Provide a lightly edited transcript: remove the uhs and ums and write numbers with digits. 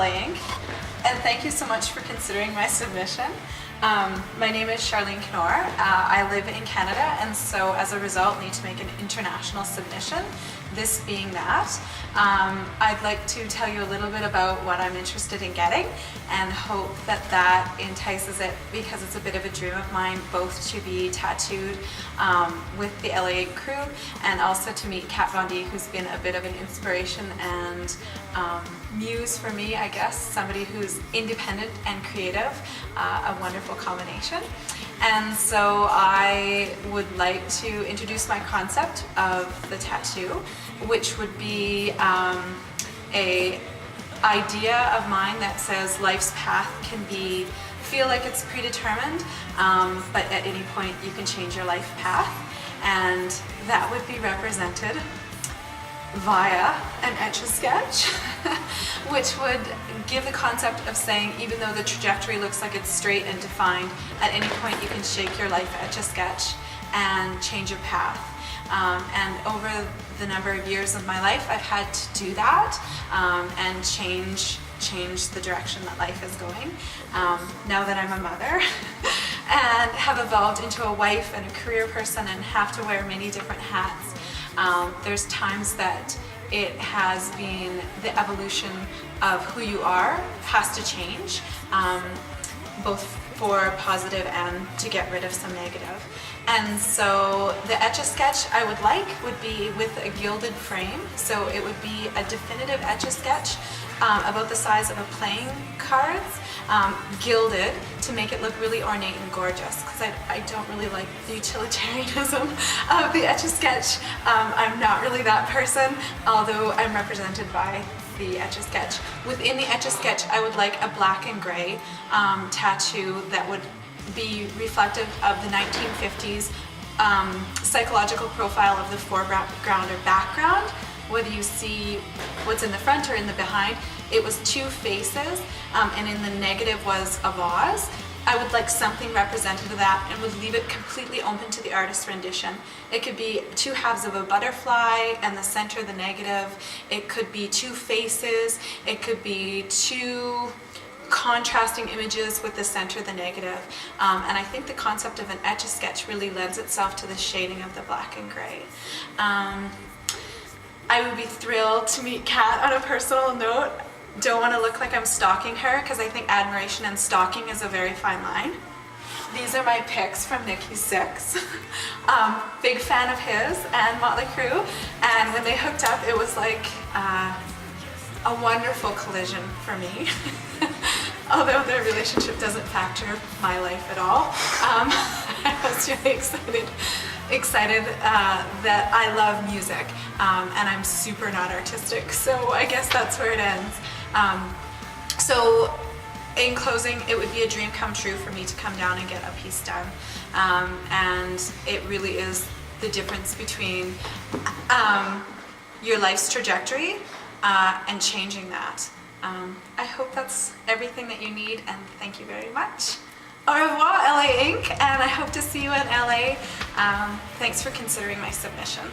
LA Ink, and thank you so much for considering my submission. My name is Charlene I live in Canada, and so as a result need to make an international submission. This being that, I'd like to tell you a little bit about what I'm interested in getting and hope that that entices it, because it's a bit of a dream of mine both to be tattooed with the LA Ink crew and also to meet Kat Von D, who's been a bit of an inspiration and muse for me, I guess, somebody who's independent and creative, a wonderful combination. And so I would like to introduce my concept of the tattoo, which would be a idea of mine that says life's path can feel like it's predetermined, but at any point you can change your life path, and that would be represented via an Etch-a-Sketch, which would give the concept of saying even though the trajectory looks like it's straight and defined, at any point you can shake your life Etch-a-Sketch and change your path. And over the number of years of my life, I've had to do that and change the direction that life is going. Now that I'm a mother and have evolved into a wife and a career person and have to wear many different hats, there's times that it has been the evolution of who you are has to change, both for positive and to get rid of some negative. And so the Etch-a-Sketch I would be with a gilded frame, so it would be a definitive Etch-a-Sketch about the size of a playing cards, gilded to make it look really ornate and gorgeous, because I don't really like the utilitarianism of the Etch-a-Sketch. I'm not really that person, although I'm represented by the Etch-a-Sketch. Within the Etch-a-Sketch, I would like a black and gray tattoo that would be reflective of the 1950s psychological profile of the foreground or background. Whether you see what's in the front or in the behind, it was two faces, and in the negative was a vase. I would like something representative of that and would leave it completely open to the artist's rendition. It could be two halves of a butterfly and the center the negative. It could be two faces. It could be two contrasting images with the center the negative. And I think the concept of an Etch-a-Sketch really lends itself to the shading of the black and gray. I would be thrilled to meet Kat on a personal note. Don't want to look like I'm stalking her, because I think admiration and stalking is a very fine line. These are my picks from Nikki Sixx. Big fan of his and Motley Crue, and when they hooked up it was like a wonderful collision for me. Although their relationship doesn't factor my life at all. I was really excited that I love music, and I'm super not artistic, so I guess that's where it ends. So in closing, it would be a dream come true for me to come down and get a piece done, and it really is the difference between your life's trajectory and changing that. I hope that's everything that you need, and thank you very much. Au revoir, LA Ink, and I hope to see you in LA. Thanks for considering my submission.